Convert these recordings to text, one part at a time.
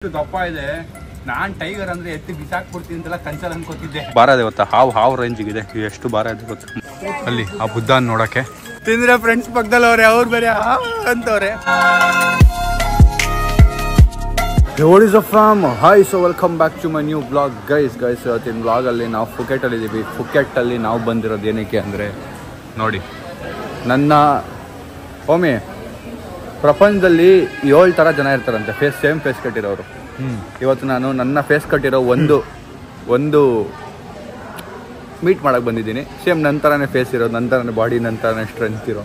ದಪ್ಪ ಇದೆ. ನಾನ್ ಟೈಗರ್ ಅಂದ್ರೆ ಎತ್ತಿ ಬಿಸಾಕ್ಬಿಡ್ತೀನಿ ಅಂತೆಲ್ಲ ಕನ್ಸಲ್ ಅನ್ಕೋತಿದ್ದೆ. ಭಾರ ಇದೆ ಗೊತ್ತಾ, ಹಾವು ರೇಂಜಿಗಿದೆ. ಎಷ್ಟು ಭಾರ ಇದೆ ಗೊತ್ತಾ ಅಲ್ಲಿ ಆ ಬುದ್ಧ ನೋಡಕ್ಕೆ. ತಿಂದ್ರೆ ಫ್ರೆಂಡ್ಸ್ ಪಕ್ಕದಲ್ಲಿ ಅವ್ರೆ, ಅವ್ರು ಬೇರೆ ಅಂತವ್ರೆ. What is up fam? Hi, so welcome back to my new vlog guys. ಇವತ್ತಿನ ವ್ಲಾಗ್ ಅಲ್ಲಿ ನಾವು ಫುಕೆಟ್ ಅಲ್ಲಿ ಇದೀವಿ. ಫುಕೆಟ್ ಅಲ್ಲಿ ನಾವು ಬಂದಿರೋದು ಏನಕ್ಕೆ ಅಂದ್ರೆ ನೋಡಿ, ನನ್ನ ಒಮ್ಮೆ ಪ್ರಪಂಚದಲ್ಲಿ 7 ಥರ ಜನ ಇರ್ತಾರಂತೆ ಸೇಮ್ ಫೇಸ್ ಕಟ್ಟಿರೋರು. ಇವತ್ತು ನಾನು ನನ್ನ ಫೇಸ್ ಕಟ್ಟಿರೋ ಒಂದು ಮೀಟ್ ಮಾಡಕ್ಕೆ ಬಂದಿದ್ದೀನಿ. ಸೇಮ್ ನನ್ನ ಥರನೇ ಫೇಸ್ ಇರೋದು, ನನ್ನ ಥರನೇ ಬಾಡಿ, ನನ್ನ ಥರನೇ ಸ್ಟ್ರೆಂತ್ ಇರೋ.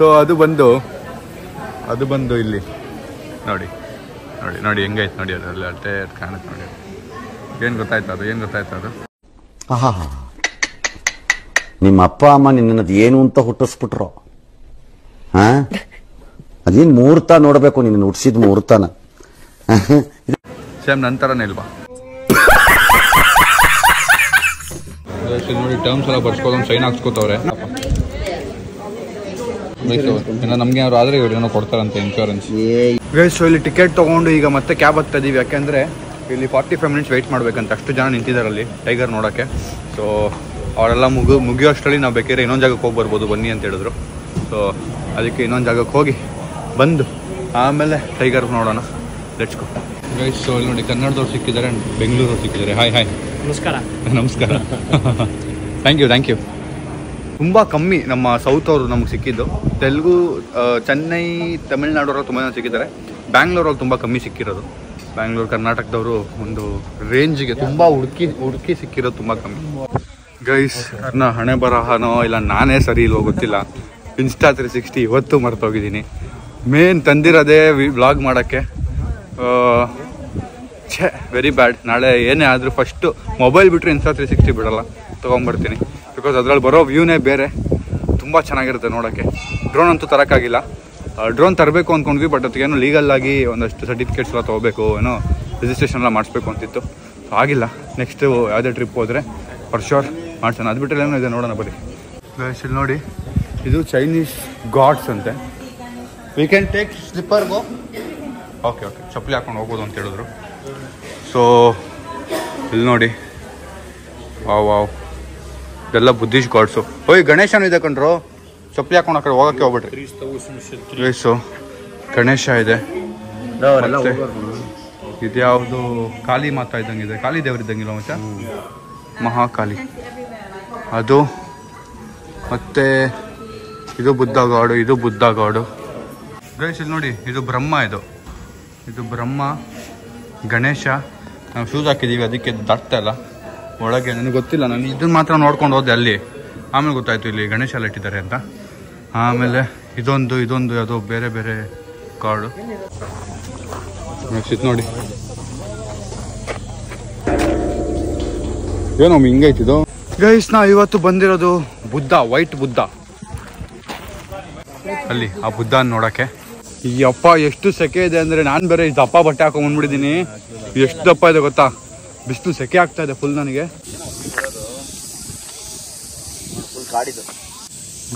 ಸೊ ಅದು ಬಂದು ಇಲ್ಲಿ ನೋಡಿ ನೋಡಿ ನೋಡಿ ಹೆಂಗೈತೆ ನೋಡಿ. ಅದರಲ್ಲಿ ಅಷ್ಟೇ ಕಾಣುತ್ತೆ ನೋಡಿ. ಏನು ಗೊತ್ತಾಯ್ತು ಅದು ನಿಮ್ಮ ಅಪ್ಪ ಅಮ್ಮ ನಿನ್ನದು ಏನು ಅಂತ ಹುಟ್ಟಿಸ್ಬಿಟ್ರು. ಅದೇನು ಮುಹೂರ್ತ ನೋಡಬೇಕು, ನಿನ್ನ ಹುಟ್ಟಿಸಿದ ಮುಹೂರ್ತನ. ಸೇಮ್ ನಂತರನೇ ಇಲ್ವಾ ನೋಡಿ. ಟರ್ಮ್ಸ್ ಎಲ್ಲ ಬರ್ಸ್ಕೋದು, ಸೈನ್ ಹಾಕ್ಸ್ಕೋತವ್ರೆ. ನಮ್ಗೆ ಯಾರು ಆದ್ರೆ ಇವ್ರು ಏನೋ ಕೊಡ್ತಾರಂತೆ ಇನ್ಶೂರೆನ್ಸ್. ಸೊ ಇಲ್ಲಿ ಟಿಕೆಟ್ ತಗೊಂಡು ಈಗ ಮತ್ತೆ ಕ್ಯಾಬ್ ಹತ್ತಾ ಇದೀವಿ. ಯಾಕೆಂದ್ರೆ ಇಲ್ಲಿ 45 ಮಿನಿಟ್ಸ್ ವೆಯ್ಟ್ ಮಾಡ್ಬೇಕಂತ. ಅಷ್ಟು ಜನ ನಿಂತಿದ್ದಾರಲ್ಲಿ ಟೈಗರ್ ನೋಡೋಕ್ಕೆ. ಸೊ ಅವರೆಲ್ಲ ಮುಗಿಯೋಷ್ಟರಲ್ಲಿ ನಾವು ಬೇಕಾದ್ರೆ ಇನ್ನೊಂದು ಜಾಗಕ್ಕೆ ಹೋಗಿ ಬರ್ಬೋದು, ಬನ್ನಿ ಅಂತ ಹೇಳಿದ್ರು. ಸೊ ಅದಕ್ಕೆ ಇನ್ನೊಂದು ಜಾಗಕ್ಕೆ ಹೋಗಿ ಬಂದು ಆಮೇಲೆ ಟೈಗರ್ ನೋಡೋಣ. Let's go guys. ಸೊ ಇಲ್ಲಿ ನೋಡಿ, ಕನ್ನಡದವ್ರು ಸಿಕ್ಕಿದ್ದಾರೆ, ಬೆಂಗಳೂರವ್ರು ಸಿಕ್ಕಿದ್ದಾರೆ. ಹಾಯ್ ನಮಸ್ಕಾರ ಥ್ಯಾಂಕ್ ಯು. ತುಂಬ ಕಮ್ಮಿ ನಮ್ಮ ಸೌತ್ ಅವರು ನಮಗೆ ಸಿಕ್ಕಿದ್ದು. ತೆಲುಗು, ಚೆನ್ನೈ, ತಮಿಳ್ನಾಡವ್ರು ತುಂಬ ಜನ ಸಿಕ್ಕಿದ್ದಾರೆ. ಬ್ಯಾಂಗ್ಳೂರಲ್ಲಿ ತುಂಬ ಕಮ್ಮಿ ಸಿಕ್ಕಿರೋದು. ಬ್ಯಾಂಗ್ಳೂರು, ಕರ್ನಾಟಕದವರು ಒಂದು ರೇಂಜಿಗೆ ತುಂಬ ಹುಡುಕಿ ಸಿಕ್ಕಿರೋದು ತುಂಬ ಕಮ್ಮಿ. ಗೈಸ್ ನನ್ನ ಹಣೆ ಬರಹನೋ ಇಲ್ಲ ನಾನೇ ಸರಿ ಇಲ್ವೋ ಗೊತ್ತಿಲ್ಲ, ಇನ್ಸ್ಟಾ 360 ಇವತ್ತು ಮರ್ತೋಗಿದ್ದೀನಿ. ಮೇನ್ ತಂದಿರೋದೇ ವ್ಲಾಗ್ ಮಾಡೋಕ್ಕೆ. Very bad. ನಾಳೆ ಏನೇ ಆದರೂ ಫಸ್ಟು ಮೊಬೈಲ್ ಬಿಟ್ಟರೆ ಇನ್ಸ್ಟಾ 360 ಬಿಡೋಲ್ಲ, ತೊಗೊಂಬರ್ತೀನಿ. ಬಿಕಾಸ್ ಅದರಲ್ಲಿ ಬರೋ ವ್ಯೂನೇ ಬೇರೆ, ತುಂಬ ಚೆನ್ನಾಗಿರುತ್ತೆ ನೋಡೋಕ್ಕೆ. ಡ್ರೋನ್ ಅಂತೂ ತರೋಕ್ಕಾಗಿಲ್ಲ. ಡ್ರೋನ್ ತರಬೇಕು ಅಂದ್ಕೊಂಡ್ವಿ, ಬಟ್ ಅದಕ್ಕೇನೋ ಲೀಗಲ್ಲಾಗಿ ಒಂದಷ್ಟು ಸರ್ಟಿಫಿಕೇಟ್ಸ್ ಎಲ್ಲ ತೊಗೋಬೇಕು, ಏನೋ ರಿಜಿಸ್ಟ್ರೇಷನ್ ಎಲ್ಲ ಮಾಡಿಸ್ಬೇಕು ಅಂತಿತ್ತು. ಸೊ ಆಗಿಲ್ಲ. ನೆಕ್ಸ್ಟು ಯಾವುದೇ ಟ್ರಿಪ್ ಹೋದರೆ ಫಾರ್ ಶೋರ್ ಮಾಡ್ಸೋಣ. ಅದು ಬಿಟ್ಟರೆ ಏನೋ ಇದೆ, ನೋಡೋಣ ಬರೀ. ಇಲ್ಲಿ ನೋಡಿ, ಇದು ಚೈನೀಸ್ ಗಾಡ್ಸ್ ಅಂತೆ. We can take slipper go. Okay ಚಪ್ಪಲಿ ಹಾಕೊಂಡು ಹೋಗ್ಬೋದು ಅಂತ ಹೇಳಿದ್ರು. ಸೊ ಇಲ್ಲಿ ನೋಡಿ, ವಾವ್ ಇದೆಲ್ಲ ಬುದ್ಧಿಸ್ಟ್ ಗಾಡ್ಸು. ಗಣೇಶನೂ ಇದೆ ಕಣ್ರು. ಚಪ್ಪಲಿ ಹಾಕೊಂಡು ಆ ಕಡೆ ಹೋಗೋಕ್ಕೆ ಹೋಗ್ಬಿಟ್ರಿ. ಸೊ ಗಣೇಶ ಇದೆ. ಇದ್ಯಾವುದು ಕಾಳಿ ಮಾತಾ ಇದ್ದಂಗಿದೆ, ಕಾಳಿ ದೇವ್ರ ಇದ್ದಂಗಿಲ್ಲ ಮಚ್ಚ, ಮಹಾಕಾಳಿ ಅದು. ಮತ್ತೆ ಇದು ಬುದ್ಧ ಗಾಡು. ಗೈಸ್ ಇಲ್ಲಿ ನೋಡಿ, ಇದು ಬ್ರಹ್ಮ ಗಣೇಶ. ನಾವು ಶೂಸ್ ಹಾಕಿದ್ದೀವಿ, ಅದಕ್ಕೆ ದಾಟ್ತಾ ಇಲ್ಲ ಒಳಗೆ. ನನಗೆ ಗೊತ್ತಿಲ್ಲ, ನಾನು ಇದನ್ನ ಮಾತ್ರ ನೋಡ್ಕೊಂಡು ಹೋದೆ ಅಲ್ಲಿ. ಆಮೇಲೆ ಗೊತ್ತಾಯ್ತು ಇಲ್ಲಿ ಗಣೇಶ ಎಲ್ಲ ಇಟ್ಟಿದ್ದಾರೆ ಅಂತ. ಆಮೇಲೆ ಇದೊಂದು ಯಾವುದೋ ಬೇರೆ ಕಾರ್ಡು. ನೆಕ್ಸ್ಟ್ ನೋಡಿ, ಏನೋ ಹಿಂಗೈತಿದು. ಗೈಸ್ ನಾವು ಇವತ್ತು ಬಂದಿರೋದು ವೈಟ್ ಬುದ್ಧ ಅಲ್ಲಿ, ಆ ಬುದ್ಧ ನೋಡಕ್ಕೆ. ಈ ಅಪ್ಪ ಎಷ್ಟು ಸೆಕೆ ಇದೆ ಅಂದ್ರೆ, ನಾನು ಬೇರೆ ದಪ್ಪ ಬಟ್ಟೆ ಹಾಕೊಂಡ್ ಬಂದ್ಬಿಟ್ಟಿದ್ದೀನಿ. ಎಷ್ಟು ದಪ್ಪ ಇದೆ ಗೊತ್ತಾ, ಬಿಸಿಲು ಸೆಕೆ ಆಗ್ತಾ ಇದೆ ಫುಲ್ ನನಗೆ.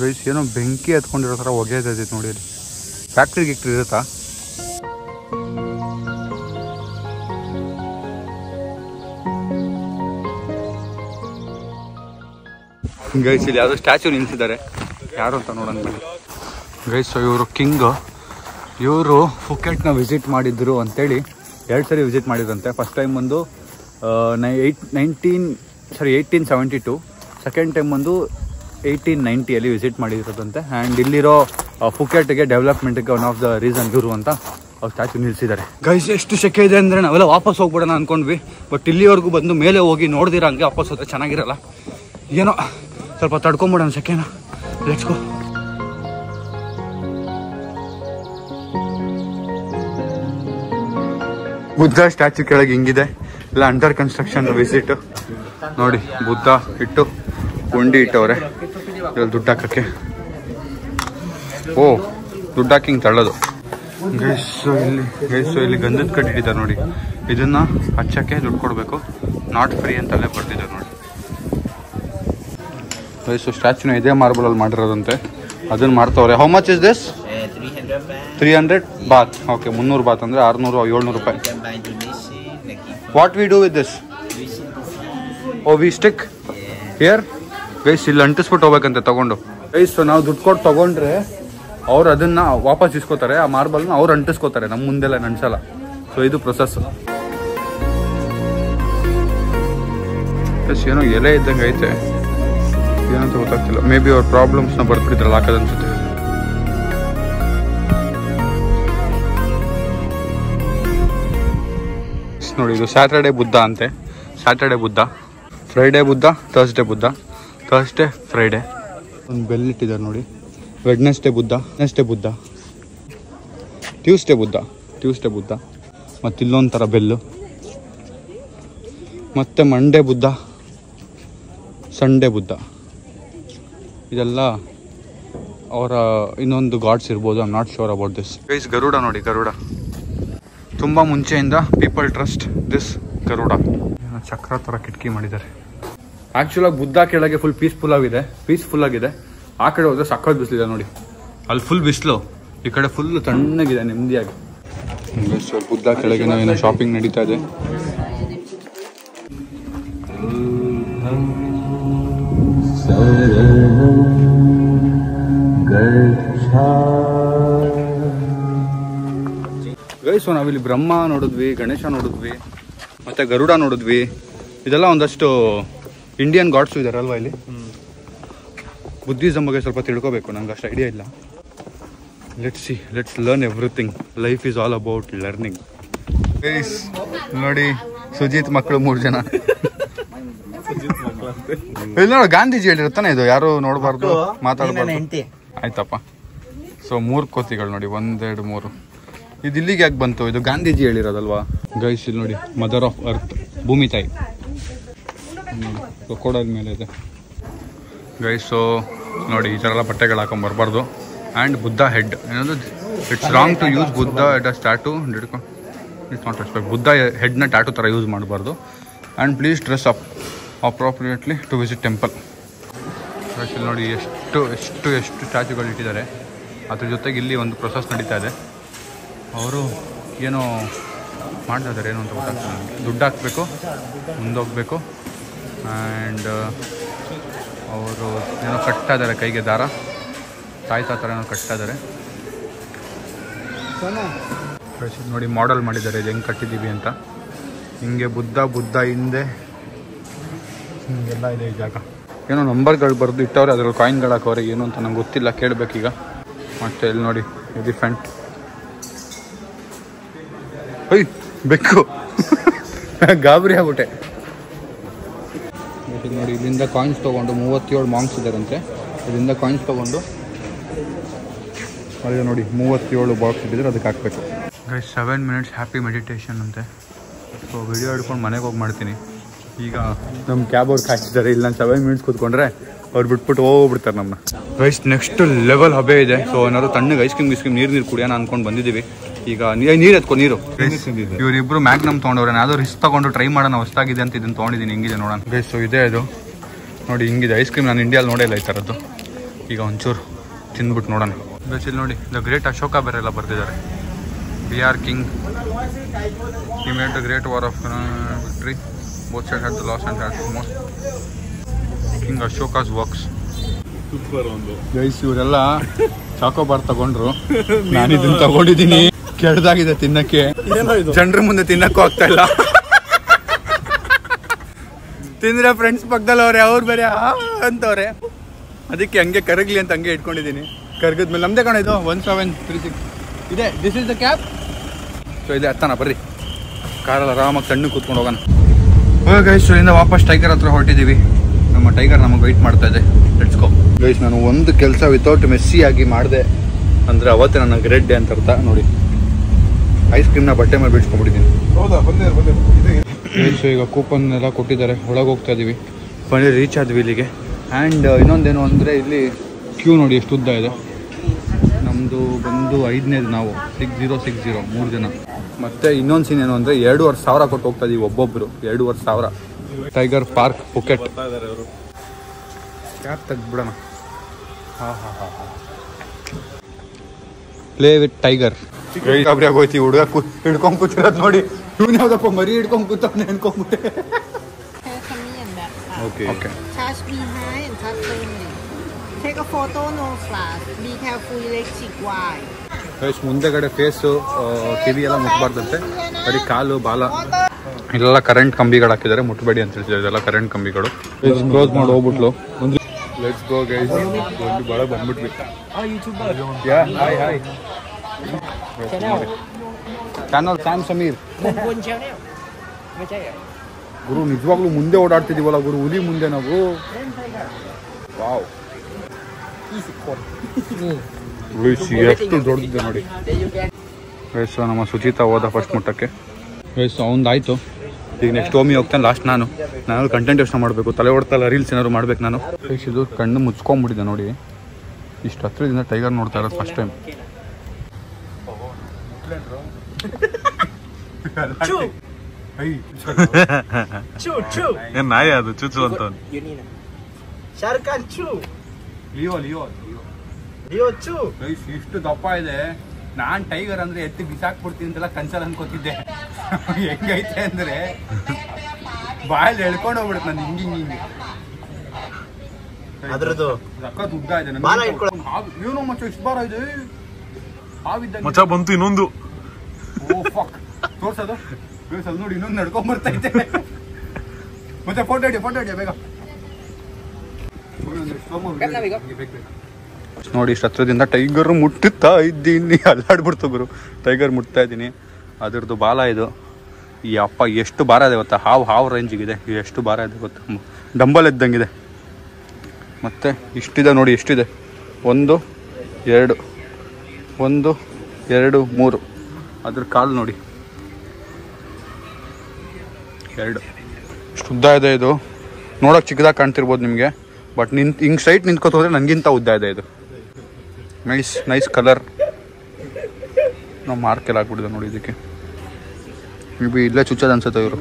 ಗೈಸ್ ಏನೋ ಬೆಂಕಿ ಹತ್ಕೊಂಡಿರೋ ಥರ ಹೊಗೆ ಇದೆ ನೋಡಿ. ಅಲ್ಲಿ ಫ್ಯಾಕ್ಟ್ರಿ ಇರುತ್ತಾ? ಗೈಸ್ ಇಲ್ಲಿ ಯಾವುದೋ ಸ್ಟ್ಯಾಚು ನಿಲ್ಸಿದ್ದಾರೆ, ಯಾರು ಅಂತ ನೋಡೋಣ ಬನ್ನಿ. ಗೈಸ್ ಇವರು ಕಿಂಗ್. ಇವರು ಫುಕೆಟ್ನ ವಿಸಿಟ್ ಮಾಡಿದ್ರು ಅಂತೇಳಿ 2 ಸರಿ ವಿಸಿಟ್ ಮಾಡಿದ್ರಂತೆ. ಫಸ್ಟ್ ಟೈಮ್ ಬಂದು 1872, ಸೆಕೆಂಡ್ ಟೈಮ್ ಬಂದು 1890 ವಿಸಿಟ್ ಮಾಡಿರೋದಂತೆ. ಆ್ಯಂಡ್ ಇಲ್ಲಿರೋ ಫುಕೆಟ್ಗೆ ಡೆವಲಪ್ಮೆಂಟ್ಗೆ ಒನ್ ಆಫ್ ದ ರೀಸನ್ ಇವರು ಅಂತ ಅವ್ರು ಸ್ಟ್ಯಾಚು ನಿಲ್ಲಿಸಿದ್ದಾರೆ. ಗೈಸ್ ಎಷ್ಟು ಸೆಕೆ ಇದೆ ಅಂದರೆ ನಾವೆಲ್ಲ ವಾಪಸ್ ಹೋಗ್ಬಿಡೋಣ ಅಂದ್ಕೊಂಡ್ವಿ. ಬಟ್ ಇಲ್ಲಿವರೆಗೂ ಬಂದು ಮೇಲೆ ಹೋಗಿ ನೋಡ್ದಿರ ಹಂಗೆ ವಾಪಸ್ ಹೋದ್ರೆ ಚೆನ್ನಾಗಿರಲ್ಲ. ಏನೋ ಸ್ವಲ್ಪ ತಡ್ಕೊಂಬಿಡೋಣ ಸೆಕೆನ. Let's go. ಬುದ್ಧ ಸ್ಟ್ಯಾಚು ಕೆಳಗೆ ಹಿಂಗಿದೆ, ಇಲ್ಲ ಅಂಡರ್ ಕನ್ಸ್ಟ್ರಕ್ಷನ್ ವಿಸಿಟ್ ನೋಡಿ. ಬುದ್ಧ ಇಟ್ಟು ಗುಂಡಿ ಇಟ್ಟವ್ರೆ ದುಡ್ಡು ಹಾಕಕ್ಕೆ. ದುಡ್ಡು ಹಾಕಿ ಹಿಂಗೆ ತಳ್ಳೋದು. ಇಲ್ಲಿ ಗಂಧದ ಕಡ್ಡಿ ಇಟ್ಟಿದ್ದಾರೆ ನೋಡಿ. ಇದನ್ನ ಹಚ್ಚಕ್ಕೆ ದುಡ್ಡು ಕೊಡಬೇಕು, ನಾಟ್ ಫ್ರೀ ಅಂತಲ್ಲೇ ಬರ್ತಿದ್ದಾರೆ ನೋಡಿ. ಸ್ಟ್ಯಾಚುನ ಇದೇ ಮಾರ್ಬಲ್ ಅಲ್ಲಿ ಮಾಡಿರೋದಂತೆ, ಅದನ್ನ ಮಾಡ್ತವ್ರೆ. How much is this? 300. Baht. Okay, 300 baht ಅಂದರೆ 600-700 ರೂಪಾಯಿ. What we do with this? Oh, we stick here guys. ಇಲ್ಲಿ ಅಂಟಿಸ್ಬಿಟ್ಟು ಹೋಗ್ಬೇಕಂತೆ ತಗೊಂಡು ಗೈಸ್. ಸೊ ನಾವು ದುಡ್ಡು ಕೊಟ್ಟು ತೊಗೊಂಡ್ರೆ ಅವ್ರು ಅದನ್ನು ವಾಪಸ್ ಇಸ್ಕೋತಾರೆ. ಆ ಮಾರ್ಬಲ್ನ ಅವ್ರು ಅಂಟಿಸ್ಕೋತಾರೆ, ನಮ್ಮ ಮುಂದೆಲ್ಲ ಅಂಟಿಸಲ್ಲ. ಸೊ ಇದು ಪ್ರೊಸೆಸ್. ಏನೋ ಎಲೆ ಇದ್ದಂಗೆ ಐತೆ, ಏನಂತ ಗೊತ್ತಾಗ್ತಿಲ್ಲ. ಮೇ ಬಿ ಅವ್ರ ಪ್ರಾಬ್ಲಮ್ಸ್ನ ಬರ್ಬಿಟ್ಟಿದ್ರಲ್ಲ ಹಾಕೋದನ್ಸುತ್ತೆ. ನೋಡಿ, ಇದು ಸ್ಯಾಟರ್ಡೇ ಬುದ್ಧ ಅಂತೆ. Saturday Buddha, Friday Buddha, Thursday Buddha, Thursday Friday. ಒಂದು ಬೆಲ್ ಇಟ್ಟಿದ್ದಾರೆ ನೋಡಿ. Wednesday Buddha, Wednesday Buddha, Tuesday Buddha, Tuesday Buddha. ಮತ್ತು ಇಲ್ಲೊಂದು ಥರ ಬೆಲ್ಲು. ಮತ್ತು ಮಂಡೇ ಬುದ್ಧ, ಸಂಡೇ ಬುದ್ಧ. ಇದೆಲ್ಲ ಅವರ ಇನ್ನೊಂದು ಗಾಡ್ಸ್ ಇರ್ಬೋದು. I am not sure about this. Guys, Garuda ನೋಡಿ, ಗರುಡ. ತುಂಬ ಮುಂಚೆಯಿಂದ ಪೀಪಲ್ ಟ್ರಸ್ಟ್ ದಿಸ್ ಗರುಡ. ಚಕ್ರ ಥರ ಕಿಟಕಿ ಮಾಡಿದ್ದಾರೆ. ಆ್ಯಕ್ಚುಲಾಗಿ ಬುದ್ಧ ಕೆಳಗೆ ಫುಲ್ ಪೀಸ್ಫುಲ್ ಆಗಿದೆ. ಆ ಕಡೆ ಹೋದ್ರೆ ಸಕ್ಕತ್ ಬಿಸಿಲಿದೆ ನೋಡಿ. ಅಲ್ಲಿ ಫುಲ್ ಬಿಸಿಲು, ಈ ಕಡೆ ಫುಲ್ ತಣ್ಣಗಿದೆ, ನೆಮ್ಮದಿಯಾಗಿ. ಬುದ್ಧ ಕೆಳಗೆ ಏನೋ ಶಾಪಿಂಗ್ ನಡೀತಾ ಇದೆ. ಗೈಸ್, ನಾವಿಲ್ಲಿ ಬ್ರಹ್ಮ ನೋಡಿದ್ವಿ, ಗಣೇಶ ನೋಡಿದ್ವಿ, ಮತ್ತೆ ಗರುಡ ನೋಡಿದ್ವಿ. ಇದೆಲ್ಲ ಒಂದಷ್ಟು ಇಂಡಿಯನ್ ಗಾಡ್ಸು ಇದಾರಲ್ವಾ ಇಲ್ಲಿ. ಬುದ್ಧಿಸಮ್ ಬಗ್ಗೆ ಸ್ವಲ್ಪ ತಿಳ್ಕೋಬೇಕು, ನಂಗೆ ಅಷ್ಟು ಐಡಿಯಾ ಇಲ್ಲ. Let's learn everything. Life is all about learning. Guys ನೋಡಿ, ಸುಜಿತ್ ಮಕ್ಕಳು 3 ಜನ. ಇಲ್ಲಿ ನೋಡು, ಗಾಂಧೀಜಿ ಹೇಳಿರ್ತಾನೆ ಇದು, ಯಾರು ನೋಡಬಾರ್ದು, ಮಾತಾಡಬಾರ್ದು. ಆಯ್ತಪ್ಪ. ಸೊ 3 ಕೋತಿಗಳು ನೋಡಿ, 1, 2, 3. ಇದು ಇಲ್ಲಿಗೆ ಯಾಕೆ ಬಂತು? ಇದು ಗಾಂಧೀಜಿ ಹೇಳಿರೋದಲ್ವಾ. ಗೈಸ್ ಇಲ್ಲಿ ನೋಡಿ, ಮದರ್ ಆಫ್ ಅರ್ತ್, ಭೂಮಿ ತಾಯಿ ಕೊಡೋದ ಮೇಲೆ ಇದೆ. ಗೈಸ್, ಸೊ ನೋಡಿ, ಈ ಥರ ಎಲ್ಲ ಬಟ್ಟೆಗಳು ಹಾಕೊಂಡ್ ಬರಬಾರ್ದು. ಆ್ಯಂಡ್ ಬುದ್ಧ ಹೆಡ್ ಏನದು, it's wrong to use Buddha at a statue. It's not respect. Buddha ಹೆಡ್ನ ಟ್ಯಾಟು ಥರ ಯೂಸ್ ಮಾಡಬಾರ್ದು. And please dress up appropriately to visit temple. Guys ಇಲ್ಲಿ ನೋಡಿ, ಎಷ್ಟು ಸ್ಟ್ಯಾಚುಗಳು ಇಟ್ಟಿದ್ದಾರೆ. ಅದ್ರ ಜೊತೆಗೆ ಇಲ್ಲಿ ಒಂದು ಪ್ರೊಸೆಸ್ ನಡೀತಾ ಇದೆ. ಅವರು ಏನೋ ಮಾಡ್ತಾ ಇದ್ದಾರೆ, ಏನು ಅಂತ ಗೊತ್ತಾಗ್ತದೆ ನನಗೆ. ದುಡ್ಡು ಹಾಕಬೇಕು, ಮುಂದೋಗಬೇಕು. ಆ್ಯಂಡ್ ಅವರು ಏನೋ ಕಟ್ತಾ ಇದ್ದಾರೆ, ಕೈಗೆ ದಾರ, ತಾಯ್ತಾ ಥರ ಏನೋ ಕಟ್ತಾ ಇದ್ದಾರೆ. ನೋಡಿ, ಮಾಡೆಲ್ ಮಾಡಿದ್ದಾರೆ ಇದು ಹೆಂಗೆ ಕಟ್ಟಿದ್ದೀವಿ ಅಂತ. ಹಿಂಗೆ ಬುದ್ಧ ಹಿಂದೆ ಹಿಂಗೆಲ್ಲ ಇದೆ ಈ ಜಾಗ. ಏನೋ ನಂಬರ್ಗಳು ಬರೆದು ಇಟ್ಟವ್ರೆ, ಅದ್ರಲ್ಲಿ ಕಾಯಿನ್ಗಳು ಹಾಕೋರೆ. ಏನು ಅಂತ ನಂಗೆ ಗೊತ್ತಿಲ್ಲ, ಕೇಳಬೇಕೀಗ. ಮತ್ತು ಇಲ್ಲಿ ನೋಡಿ, ಎಲಿಫೆಂಟ್. ಒಯ್ ಬೆಕ್ಕು, ಗಾಬರಿ ಆಗ್ಬಿಟ್ಟೆ. ನೋಡಿ, ಇಲ್ಲಿಂದ ಕಾಯಿನ್ಸ್ ತೊಗೊಂಡು 37 ಮಾಂಕ್ಸ್ ಇದ್ದಾರಂತೆ. ಇದರಿಂದ ಕಾಯಿನ್ಸ್ ತೊಗೊಂಡು ಅದೇ ನೋಡಿ 37 ಬಾಕ್ಸ್ ಇಟ್ಟಿದ್ರೆ ಅದಕ್ಕೆ ಹಾಕಬೇಕು. ಗೈಸ್ 7 ಮಿನಿಟ್ಸ್ ಹ್ಯಾಪಿ ಮೆಡಿಟೇಷನ್ ಅಂತೆ. ಸೊ ವಿಡಿಯೋ ಹಿಡ್ಕೊಂಡು ಮನೆಗೆ ಹೋಗಿ ಮಾಡ್ತೀನಿ. ಈಗ ನಮ್ಮ ಕ್ಯಾಬ್ ಅವ್ರಿಗೆ ಹಾಕಿದ್ದಾರೆ. ಇಲ್ಲಿ ನಾನು 7 ಮಿನಿಟ್ಸ್ ಕೂತ್ಕೊಂಡ್ರೆ ಅವ್ರು ಬಿಟ್ಬಿಟ್ಟು ಹೋಗ್ಬಿಡ್ತಾರೆ ನಮ್ಮನ್ನ. ಗೈಸ್ ನೆಕ್ಸ್ಟ್ ಲೆವೆಲ್ ಹಬೆ ಇದೆ. ಸೊ ಏನಾದ್ರು ತಣ್ಣಗೆ ಐಸ್ ಕ್ರೀಮ್ ನೀರು ಕುಡಿಯೋಣ ಅಂದ್ಕೊಂಡು ಬಂದಿದ್ದೀವಿ. ಈಗ ನೀರು ಎತ್ಕೊ, ನೀರು. ಇವರಿಬ್ರು ಮ್ಯಾಗ್ನಮ್ ತೊಗೊಂಡವ್ರೆ. ನಾನು ಯಾವ್ದು ರಿಸ್ಕ್ ತೊಗೊಂಡು ಟ್ರೈ ಮಾಡೋಣ, ಹೊಸ್ತಾಗಿದೆ ಅಂತ ಇದನ್ನು ತೊಗೊಂಡಿದ್ದೀನಿ. ಹಿಂಗಿದೆ ನೋಡೋಣ ಗೈಸ್. ಸೊ ಇದೆ ಇದು ನೋಡಿ, ಹಿಂಗಿದೆ ಐಸ್ ಕ್ರೀಮ್. ನಾನು ಇಂಡಿಯಲ್ಲಿ ನೋಡೇ ಇಲ್ಲ ಈ ಥರದ್ದು. ಈಗ ಒಂಚೂರು ತಿಂದ್ಬಿಟ್ಟು ನೋಡೋಣ. ಗೈಸ್ ಇಲ್ಲಿ ನೋಡಿ, ದ ಗ್ರೇಟ್ ಅಶೋಕ ಬೇರೆ ಎಲ್ಲ ಬರ್ತಿದ್ದಾರೆ. BR king, he made the great war of victory. Both sides had the loss and had most. King Ashoka's works. Guys ಇವರೆಲ್ಲ ಚಾಕೋಬಾರ್ ತಗೊಂಡ್ರು. ನಾನು ಇದನ್ನ ತಗೊಂಡಿದ್ದೀನಿ. ಕೆಡ್ದಾಗಿದೆ ತಿನ್ನಕ್ಕೆ. ಜನರ ಮುಂದೆ ತಿನ್ನಕ್ಕೂ ಆಗ್ತಾ ಇಲ್ಲ. ತಿಂದ್ರೆ ಫ್ರೆಂಡ್ಸ್ ಪಕ್ಕದಲ್ಲಿ ಅವ್ರೆ, ಅವ್ರು ಬೇರೆ ಅಂತವ್ರೆ. ಅದಕ್ಕೆ ಹಂಗೆ ಕರಗ್ಲಿ ಅಂತ ಹಂಗೆ ಇಟ್ಕೊಂಡಿದ್ದೀನಿ. ಕರ್ಗದ್ಮೇಲೆ ನಮ್ದೇ ಕಣ ಇದು 1736 ಇದೆ. This is the cab. So ಇದೆ, ಹತ್ತಾನ ಬರ್ರಿ. ಕಾರಲ್ಲಿ ಆರಾಮಾಗಿ ತಣ್ಣಗೆ ಕೂತ್ಕೊಂಡು ಹೋಗೋಣ. ಗೈಸ್ ಇಲ್ಲಿಂದ ವಾಪಸ್ ಟೈಗರ್ ಹತ್ರ ಹೊರಟಿದ್ದೀವಿ. ನಮ್ಮ ಟೈಗರ್ ನಮಗೆ ವೆಯ್ಟ್ ಮಾಡ್ತಾ ಇದೆ. Let's go. ಗೈಸ್ ನಾನು ಒಂದು ಕೆಲಸ ವಿತೌಟ್ ಮೆಸ್ಸಿ ಆಗಿ ಮಾಡಿದೆ ಅಂದರೆ ಅವತ್ತೇ ನನ್ನ ಗ್ರೇಟ್ ಡೇ ಅಂತ ಅರ್ಥ. ನೋಡಿ, ಐಸ್ ಕ್ರೀಮ್ನ ಬಟ್ಟೆ ಮೇಲೆ ಬಿಡ್ಸ್ಕೊಂಡ್ಬಿಟ್ಟಿದ್ದೀನಿ. ಗೈಸ್ ಈಗ ಕೂಪನ್ ಎಲ್ಲ ಕೊಟ್ಟಿದ್ದಾರೆ. ಒಳಗೆ ಹೋಗ್ತಾ ಇದ್ದೀವಿ. ಫೈನಲಿ ರೀಚ್ ಆದ್ವಿ ಇಲ್ಲಿಗೆ. ಆ್ಯಂಡ್ ಇನ್ನೊಂದೇನು ಅಂದರೆ ಇಲ್ಲಿ ಕ್ಯೂ ನೋಡಿ ಎಷ್ಟು ಉದ್ದ ಇದೆ. ನಮ್ಮದು ಬಂದು 5ನೇದು, ನಾವು 6060 3 ಜನ. ಮತ್ತು ಇನ್ನೊಂದು ಸೀನ್ ಏನು ಅಂದರೆ 2500 ಕೊಟ್ಟು ಹೋಗ್ತಾ ಇದೀವಿ ಒಬ್ಬೊಬ್ಬರು. 2500. Tiger park Phuket. ಕ್ಯಾಬ್ ತೆಗ್ದುಬಿಡೋಣ. ಹಾಂ ಪ್ಲೇ ವಿತ್ ಟೈಗರ್. ಗಾಬರಿ ಆಗೋಯ್ತಿ ಹುಡುಗ ಹಿಡ್ಕೊಂಡ್ ಕೂತಿರೋದು ನೋಡಿ. ಇವ್ನು ಯಾವ್ದಪ್ಪ ಮರಿ ಹಿಡ್ಕೊಂಡ್ ಕೂತವ್ನೆ ಅನ್ಕೊಂಡ್ಬಿಟ್ಟೆ. Okay okay. Touch behind and touch firmly. Take a photo, no flash. Be careful, electric wire. Guys ಮುಂದೆಗಡೆ ಫೇಸು ಕಿವಿ ಎಲ್ಲ ಮುಟ್ಬಾರ್ದಂತೆ, ಬರೀ ಕಾಲು ಬಾಲ ಇಲ್ಲೆಲ್ಲ ಕರೆಂಟ್ ಕಂಬಿಗಳು ಹಾಕಿದ್ದಾರೆ, ಮುಟ್ಬೇಡಿ ಅಂತ ಹೇಳ್ತಿದ್ದಾರೆ. ಇದೆಲ್ಲ ಕರೆಂಟ್ ಕಂಬಿಗಳು. ಕ್ಲೋಸ್ ಮಾಡಿ ಹೋಗ್ಬಿಟ್ಲು. Let's go guys. ಒಂದು ಬಾಳ ಬಂದ್ಬಿಟ್ವಿ. ಚಾನಲ್ ಸ್ಯಾಮ್ ಸಮೀರ್ ಗುರು. ನಿಜವಾಗ್ಲೂ ಮುಂದೆ ಓಡಾಡ್ತಿದೀವಲ್ಲ ಗುರು, ಹುಲಿ ಮುಂದೆ ನಾವು. ವಾವ್, ಎಷ್ಟು ದೊಡ್ಡದಿದೆ ನೋಡಿ. ವಯಸ್ಸು ನಮ್ಮ ಸುಚಿತಾ ಹೋದ ಫಸ್ಟ್ ಮುಟ್ಟಕ್ಕೆ. ವಯಸ್ಸು ಅವನದಾಯ್ತು. ಈಗ ನೆಕ್ಸ್ಟ್ ಓಮಿ ಹೋಗ್ತಾನೆ, ಲಾಸ್ಟ್ ನಾನು ಕಂಟೆಂಟ್ ಯೋಚನೆ ಮಾಡಬೇಕು. ತಲೆ ಹೊಡ್ತಲ್ಲ, ರೀಲ್ಸ್ ಏನಾದ್ರು ಮಾಡ್ಬೇಕು ನಾನು. ಇದು ಕಣ್ಣು ಮುಚ್ಕೊಂಡ್ಬಿಟ್ಟಿದೆ ನೋಡಿ. ಇಷ್ಟು ಹತ್ರದಿಂದ ಟೈಗರ್ ನೋಡ್ತಾ ಇರೋದು ಫಸ್ಟ್ ಟೈಮ್. ನಾಯಿ ಅದು ಚುಚ್ಚು ಅಂತ. ಇಷ್ಟು ದಪ್ಪ ಇದೆ. ನಾನ್ ಟೈಗರ್ ಅಂದ್ರೆ ಎತ್ತಿ ಬಿಸಾಕ್ಬಿಡ್ತೀನಿ ಅಂತೆಲ್ಲ ಕನ್ಸಲ್ ಅನ್ಕೋತಿದ್ದೆ. ಹೆಂಗೈತೆ ಅಂದ್ರೆ ಬಾಯಲ್ಲಿ ಎಳ್ಕೊಂಡು ಹೋಗ್ಬಿಡುತ್ತೆ ನಾನು ಹಿಂಗೆ ಹಿಂಗೆ. ಅದ್ರದ್ದು ಸಖತ್ ಉದ್ದ ಇದೆ. ಏನು ಮಚ್ಚ ಇಷ್ಟು ಬಾರ ಇದೆ. ಮಚ್ಚ ಬಂತು ಇನ್ನೊಂದು. ತೋರ್ಸೋದು ನೋಡಿ, ಇನ್ನೊಂದು ನಡ್ಕೊಂಡ್ ಬರ್ತೈತೆ. ಮತ್ತೆ ಫೋಟೋ ಹಿಡಿಯ ಬೇಗ ನೋಡಿ. ಇಷ್ಟು ಹತ್ರದಿಂದ ಟೈಗರ್ ಮುಟ್ಟುತ್ತಾ ಇದ್ದೀನಿ. ಅಲ್ಲಾಡ್ಬಿಡ್ತು ಗುರು. ಟೈಗರ್ ಮುಟ್ತಾ ಇದ್ದೀನಿ. ಅದ್ರದ್ದು ಬಾಲ ಇದು. ಈ ಅಪ್ಪ ಎಷ್ಟು ಭಾರ ಇದೆ ಗೊತ್ತಾ? ಹಾವು ರೇಂಜಿಗಿದೆ. ಎಷ್ಟು ಭಾರ ಇದೆ ಗೊತ್ತಾ? ಡಂಬಲ್ ಇದ್ದಂಗಿದೆ. ಮತ್ತೆ ಇಷ್ಟಿದೆ ನೋಡಿ, ಎಷ್ಟಿದೆ. 1 2 1 2 3. ಅದ್ರ ಕಾಲು ನೋಡಿ 2. ಇಷ್ಟು ಉದ್ದ ಇದೆ ಇದು. ನೋಡೋಕೆ ಚಿಕ್ಕದಾಗಿ ಕಾಣ್ತಿರ್ಬೋದು ನಿಮಗೆ, ಬಟ್ ಹಿಂಗೆ ಸೈಟ್ ನಿಂತ್ಕೋತ ಹೋದ್ರೆ ನನಗಿಂತ ಉದ್ದ ಇದೆ ಇದು. Nice colour. ನಾವು ಮಾರ್ಕೆಲ್ಲ ಹಾಕ್ಬಿಟ್ಟಿದೆ ನೋಡಿ ಇದಕ್ಕೆ. ಮೇ ಬಿ ಇಲ್ಲೇ ಚುಚ್ಚೋದು ಅನ್ಸುತ್ತೆ ಇವರು.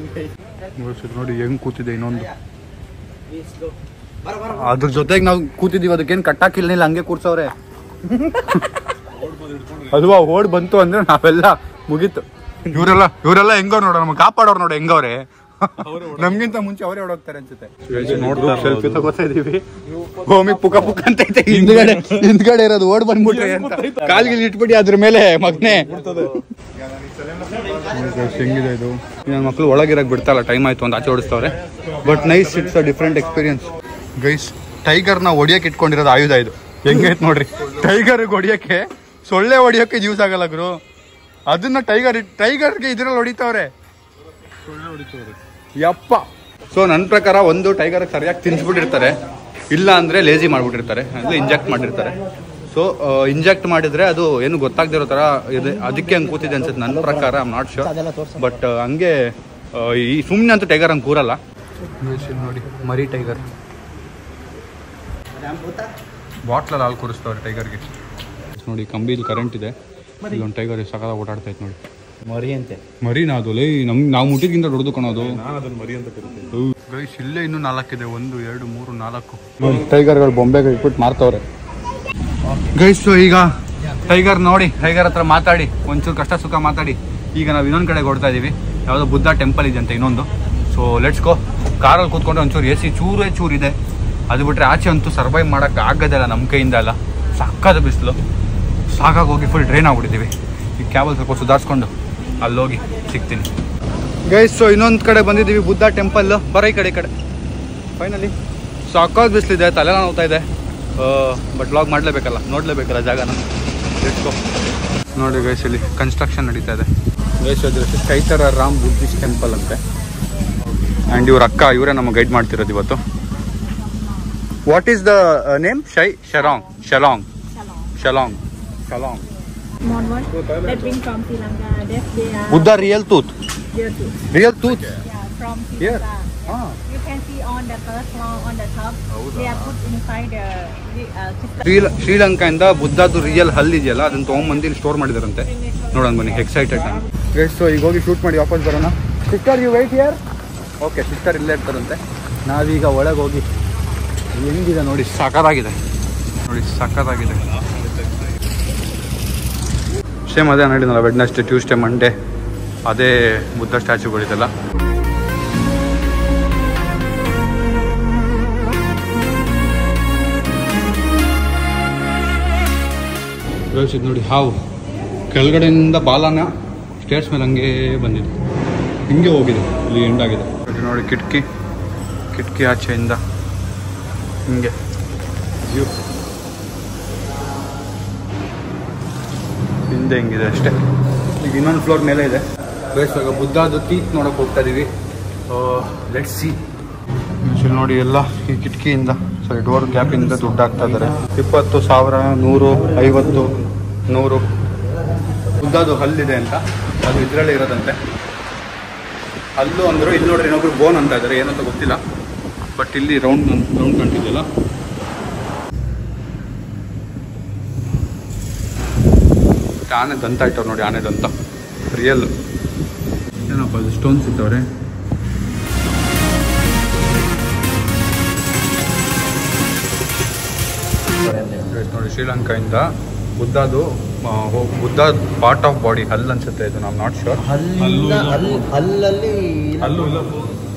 ನೋಡಿ ಹೆಂಗೆ ಕೂತಿದೆ ಇನ್ನೊಂದು. ಅದ್ರ ಜೊತೆಗೆ ನಾವು ಕೂತಿದ್ದೀವಿ, ಅದಕ್ಕೇನು ಕಟ್ಟಾಕಿಲ್ಲ, ಹಂಗೆ ಕೂರ್ಸವ್ರೆ. ಅಲ್ವಾ, ಓಡ್ ಬಂತು ಅಂದ್ರೆ ನಾವೆಲ್ಲ ಮುಗೀತು. ಇವರೆಲ್ಲ ಹೆಂಗವ್ರು ನೋಡೋ, ನಮ್ಗೆ ಕಾಪಾಡೋರು ನೋಡು ಹೆಂಗವ್ರೆ. ನಮ್ಗಿಂತ ಮುಂಚೆ ಅವರೇ ಓಡೋಗ್ತಾರೆ ಅನ್ಸುತ್ತೆ. ಸೆಲ್ಫಿ ತಗೋತಾ ಇದೀವಿ. ಹೋಮಿಗೆ ಪುಕ ಅಂತ ಐತೆ ಹಿಂದ್ಗಡೆ ಇರೋದು. ಓಡ್ ಬಂದ್ಬಿಟ್ರೆ ಅಂತ ಕಾಲ್ಗಿಲ್ ಇಟ್ಬಿಟ್ಟು ಅದ್ರ ಮೇಲೆ ಮಗನೆ. ಹೆಂಗಿದೆ ಇದು. ನನ್ನ ಮಕ್ಳು ಒಳಗಿರಕ್ ಬಿಡ್ತಾರಲ್ಲ, ಟೈಮ್ ಆಯ್ತು ಅಂತ ಆಚೆ ಓಡಿಸ್ತವ್ರೆ. But nice, it's a different experience. Guys, ಟೈಗರ್ನ ಹೊಡಿಯಕ್ಕೆ ಇಟ್ಕೊಂಡಿರೋದು ಆಯುಧ ಇದು. ಹೆಂಗೈತೆ ನೋಡ್ರಿ. ಟೈಗರ್ಗೆ ಹೊಡಿಯಕ್ಕೆ, ಸೊಳ್ಳೆ ಹೊಡಿಯೋಕೆ ಯೂಸ್ ಆಗಲ್ಲ ಗುರು. ಅದನ್ನ ಟೈಗರ್ಗೆ ಇದ್ರಲ್ಲಿ ಹೊಡಿತಾವ್ರೆ. ಯಪ್ಪ. ಸೊ ನನ್ನ ಪ್ರಕಾರ ಒಂದು ಟೈಗರ್ ಸರಿಯಾಗಿ ತಿನ್ಸ್ಬಿಟ್ಟಿರ್ತಾರೆ, ಇಲ್ಲ ಅಂದ್ರೆ ಲೇಜಿ ಮಾಡ್ಬಿಟ್ಟಿರ್ತಾರೆ, ಅಂದ್ರೆ ಇಂಜೆಕ್ಟ್ ಮಾಡಿರ್ತಾರೆ. ಸೊ ಇಂಜೆಕ್ಟ್ ಮಾಡಿದ್ರೆ ಅದು ಏನು ಗೊತ್ತಾಗ್ದಿರೋ ತರ ಇದೆ, ಅದಕ್ಕೆ ಹಂಗೆ ಕೂತಿದೆ ಅನ್ಸುತ್ತೆ ನನ್ನ ಪ್ರಕಾರ. I am not sure, but ಹಂಗೆ ಈ ಸುಮ್ಮನೆ ಅಂತೂ ಟೈಗರ್ ಹಂಗೆ ಕೂರಲ್ಲ ನೋಡಿ. ಮರಿ ಟೈಗರ್ ಬಾಟ್ಲಲ್ಲಿ ಹಾಲು ಕೂರಿಸ್ತವ್ರೆ ಟೈಗರ್ಗೆ ನೋಡಿ. ಕಂಬಿಲಿ ಕರೆಂಟ್ ಇದೆ. ಇಲ್ಲೊಂದು ಟೈಗರ್ ಸಕಾಲ ಓಡಾಡ್ತೈತೆ ನೋಡಿ. ಮರಿ ಅಂತೆ. ಮರಿನಾ ಅದು? ನಾವು ಮುಟ್ಟಿದ್ಕಿಂತ ದೊಡ್ಡದು ಕಾಣೋದು. ಮರಿ ಅಂತ ಕರಿತೀನಿ. ಗೈಸ್, ಇಲ್ಲೇ ಇನ್ನೂ 4 ಇದೆ. 1 2 3 4 ಟೈಗರ್ಗಳು ಬೊಂಬೆಗೆ ಇಟ್ಬಿಟ್ಟು ಮಾರ್ತಾವ್ರೆ ಗೈಸ್. ಈಗ ಟೈಗರ್ ನೋಡಿ, ಟೈಗರ್ ಹತ್ರ ಮಾತಾಡಿ ಒಂಚೂರು ಕಷ್ಟ ಸುಖ ಮಾತಾಡಿ ಈಗ ನಾವು ಇನ್ನೊಂದು ಕಡೆಗೆ ಹೊಡ್ತಾ ಇದೀವಿ. ಯಾವುದೋ ಬುದ್ಧ ಟೆಂಪಲ್ ಇದೆ ಅಂತ ಇನ್ನೊಂದು. So let's go. ಕಾರಲ್ಲಿ ಕೂತ್ಕೊಂಡು ಒಂಚೂರು AC ಚೂರಿದೆ. ಅದು ಬಿಟ್ಟರೆ ಆಚೆ ಅಂತೂ ಸರ್ವೈವ್ ಮಾಡೋಕ್ಕೆ ಆಗೋದಿಲ್ಲ ನಮ್ಮ ಕೈಯಿಂದ ಎಲ್ಲ. ಸಕ್ಕದ ಬಿಸಿಲು, ಸಾಕಾಗೋಗಿ ಫುಲ್ ಡ್ರೈನ್ ಆಗ್ಬಿಟ್ಟಿದ್ದೀವಿ. ಈ ಕ್ಯಾಬಲ್ಲಿ ಸ್ವಲ್ಪ ಸುಧಾರಿಸ್ಕೊಂಡು ಅಲ್ಲೋಗಿ ಸಿಗ್ತೀನಿ ಗೈಸ್. ಸೊ ಇನ್ನೊಂದು ಕಡೆ ಬಂದಿದ್ದೀವಿ, ಬುದ್ಧ ಟೆಂಪಲ್. ಬರೋ ಈ ಕಡೆ ಫೈನಲಿ. ಸಾಕಾಗಿ ಬಿಸಿಲಿದೆ, ತಲೆಲ್ಲ ನೋವ್ತಾ ಇದೆ. ಬಟ್ ವ್ಲಾಗ್ ಮಾಡಲೇಬೇಕಲ್ಲ, ನೋಡಲೇಬೇಕಲ್ಲ ಜಾಗನ. ಲೆಟ್ಸ್ ನೋಡಿ ಗೈಸ್, ಇಲ್ಲಿ ಕನ್ಸ್ಟ್ರಕ್ಷನ್ ನಡೀತಾ ಇದೆ ಗೈಸ್. ಅದ್ರ ಚೈತರ ರಾಮ್ ಬುದ್ಧಿಸ್ಟ್ ಟೆಂಪಲ್ ಅಂತೆ. ಆ್ಯಂಡ್ ಇವ್ರ ಅಕ್ಕ, ಇವರೇ ನಮಗೆ ಗೈಡ್ ಮಾಡ್ತಿರೋದು ಇವತ್ತು. What is the name? Chalong. Small one that bring from Sri Lanka. They are Buddha real tooth. real tooth. Yeah, from Sri Here? Lanka. You can see on the first floor on the top. They are put inside the ಶ್ರೀಲಂಕಾಯಿಂದ ಬುದ್ಧದ್ದು real ಹಲ್ ಇದೆಯಲ್ಲ, ಅದನ್ನ ತೊಗೊಂಬಂದು ಇಲ್ಲಿ store ಮಾಡಿದಾರಂತೆ. ನೋಡೋಣ ಬನ್ನಿ, excited ನಾನು. ಸೊ ಈಗ ಹೋಗಿ ಶೂಟ್ ಮಾಡಿ ವಾಪಸ್ ಬರೋಣ. Sister, you wait here. Okay, sister ಇಲ್ಲೇ ಇರ್ತಾರಂತೆ. ನಾವೀಗ ಒಳಗೆ ಹೋಗಿ ಹೆಂಗಿದೆ ನೋಡಿ. ಸಖತ್ತಾಗಿದೆ. ಸೇಮ್ ಅದೇ ಹೇಳಿದ್ನಲ್ಲ, ವೆಡ್ನೆಸ್ಡೇ, ಟ್ಯೂಸ್ಡೇ, ಮಂಡೇ ಅದೇ ಬುದ್ಧ ಸ್ಟ್ಯಾಚುಗಳಿದೆಲ್ಲ. ಇದು ನೋಡಿ ಹಾವು ಕೆಳಗಡೆಯಿಂದ ಬಾಲನ ಸ್ಟೇರ್ಸ್ ಮೇಲೆ ಹಂಗೆ ಬಂದಿದೆ, ಹಿಂಗೆ ಹೋಗಿದೆ, ಇಲ್ಲಿ ಎಂಡಾಗಿದೆ ನೋಡಿ. ಕಿಟಕಿ ಆಚೆಯಿಂದ ಹಿಂಗೆ ವ್ಯೂ ಹಿಂದೆ ಹಿಂಗಿದೆ ಅಷ್ಟೇ. ಈಗ ಇನ್ನೊಂದು ಫ್ಲೋರ್ ಮೇಲೆ ಇದೆ. ಬೇಸಾಗ ಬುದ್ಧದು ಟೀತ್ ನೋಡೋಕೆ ಹೋಗ್ತಾ ಇದೀವಿ. Let's see. ನೋಡಿ ಎಲ್ಲ ಈ ಕಿಟಕಿಯಿಂದ ಸಾರಿ ಡೋರ್ ಗ್ಯಾಪಿಂದ ದುಡ್ಡು ಹಾಕ್ತಾ ಇದ್ದಾರೆ. 20,000, 100, 50, 100. ಬುದ್ಧದು ಹಲ್ಲಿದೆ ಅಂತ, ಅದು ಇದರಲ್ಲೇ ಇರೋದಂತೆ. ಹಲ್ಲು ಅಂದರು. ಇಲ್ಲಿ ನೋಡ್ರಿ ಇನ್ನೊಬ್ರು ಬೋನ್ ಅಂತ ಇದ್ದಾರೆ, ಏನಂತ ಗೊತ್ತಿಲ್ಲ. ಬಟ್ ಇಲ್ಲಿ ರೌಂಡ್ ಕಾಣ್ತಿದೆಯಲ್ಲ, ಆನೆ ದಂತ ಇಟ್ಟವ್ರು ನೋಡಿ, ಆನೆ ದಂತ ರಿಯಲ್. ಏನಪ್ಪ ಅದು ಸ್ಟೋನ್ಸ್ ಇಟ್ಟವ್ರೆ. ನೋಡಿ ಶ್ರೀಲಂಕಾಯಿಂದ ಬುದ್ಧದು ಪಾರ್ಟ್ ಆಫ್ ಬಾಡಿ ಹಲ್ಲು ಅನ್ಸುತ್ತೆ ಇದು, ನಾವು ನಾಟ್ ಶೋರ್.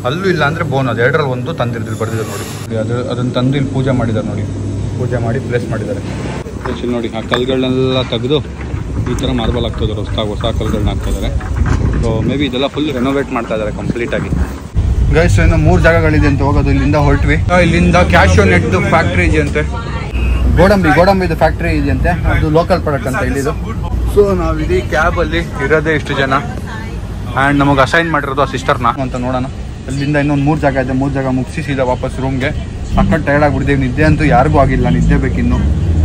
ಹಲ್ಲು ಇಲ್ಲ ಅಂದರೆ ಬೋನ್, ಅದು ಎರಡರಲ್ಲಿ ಒಂದು ತಂದಿರ್ತೀವಿ ಬರ್ದಿದ್ದಾರೆ ನೋಡಿ. ಅದನ್ನು ತಂದು ಇಲ್ಲಿ ಪೂಜೆ ಮಾಡಿದ್ದಾರೆ ನೋಡಿ, ಪೂಜೆ ಮಾಡಿ ಪ್ಲೇಸ್ ಮಾಡಿದ್ದಾರೆ. ನೋಡಿ ಆ ಕಲ್ಗಳನ್ನೆಲ್ಲ ತೆಗೆದು ಈ ಥರ ಮಾರ್ಬಲ್ ಆಗ್ತಿದ್ದಾರೆ, ಹೊಸ ಕಲ್ಗಳನ್ನ ಹಾಕ್ತಿದ್ದಾರೆ. ಸೊ ಮೇ ಬಿ ಇದೆಲ್ಲ ಫುಲ್ ರೆನೋವೇಟ್ ಮಾಡ್ತಾ ಇದ್ದಾರೆ ಕಂಪ್ಲೀಟಾಗಿ. ಗೈಸ್ ಇನ್ನು 3 ಜಾಗಗಳಿದೆ ಅಂತ ಹೋಗೋದು. ಇಲ್ಲಿಂದ ಹೊರಟ್ವಿ. ಇಲ್ಲಿಂದ ಕ್ಯಾಶೋ ನೆಟ್ದು ಫ್ಯಾಕ್ಟ್ರಿ ಇದೆಯಂತೆ, ಗೋಡಂಬಿದು ಫ್ಯಾಕ್ಟ್ರಿ ಇದೆಯಂತೆ, ಅದು ಲೋಕಲ್ ಪ್ರಾಡಕ್ಟ್ ಅಂತ ಇಲ್ಲಿದು. ಸೊ ನಾವು ಇಡೀ ಕ್ಯಾಬಲ್ಲಿ ಇರೋದೇ ಇಷ್ಟು ಜನ. ಆ್ಯಂಡ್ ನಮಗೆ ಅಸೈನ್ ಮಾಡಿರೋದು ಆ ಸಿಸ್ಟರ್ನ ಅಂತ ನೋಡೋಣ. ಅಲ್ಲಿಂದ ಇನ್ನೊಂದು 3 ಜಾಗ ಇದೆ. 3 ಜಾಗ ಮುಗಿಸಿ ಸೀದಾ ವಾಪಸ್ ರೂಮ್ಗೆ. ಸಖತ್ ಟೈರ್ಡ್ ಆಗಿಬಿಡ್ತೀವಿ. ನಿದ್ದೆ ಅಂತೂ ಯಾರಿಗೂ ಆಗಿಲ್ಲ, ನಿದ್ದೆ ಬೇಕಿನ್ನು.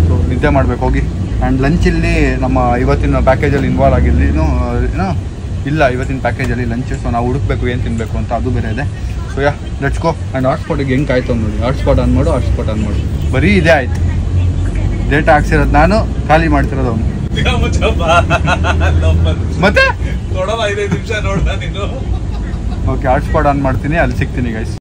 ಸೊ ನಿದ್ದೆ ಮಾಡ್ಬೇಕು ಹೋಗಿ. ಆ್ಯಂಡ್ ಲಂಚ್ ಇಲ್ಲಿ ನಮ್ಮ ಇವತ್ತಿನ ಪ್ಯಾಕೇಜಲ್ಲಿ ಇನ್ವಾಲ್ವ್ ಆಗಿಲ್ಲ ಇಲ್ಲ ಇವತ್ತಿನ ಪ್ಯಾಕೇಜಲ್ಲಿ ಲಂಚ್. ಸೊ ನಾವು ಹುಡುಕ್ಬೇಕು ಏನು ತಿನ್ನಬೇಕು ಅಂತ, ಅದು ಬೇರೆ ಇದೆ. So let's go. ಆ್ಯಂಡ್ ಹಾಟ್ಸ್ಪಾಟಿಗೆ ಹೆಂಗೆ ಕಾಯ್ತು ನೋಡಿ, ಹಾಟ್ಸ್ಪಾಟ್ ಆನ್ ಮಾಡು. ಬರೀ ಇದೇ ಆಯ್ತು. ಡೇಟಾ ಹಾಕ್ಸಿರೋದು ನಾನು, ಖಾಲಿ ಮಾಡ್ತಿರೋದು ಅವನು. ಮತ್ತೆ ಓಕೆ, ಹಾಟ್ಸ್ಪಾಟ್ ಆನ್ ಮಾಡ್ತೀನಿ, ಅಲ್ಲಿ ಸಿಗ್ತೀನಿ ಗೈಸ್.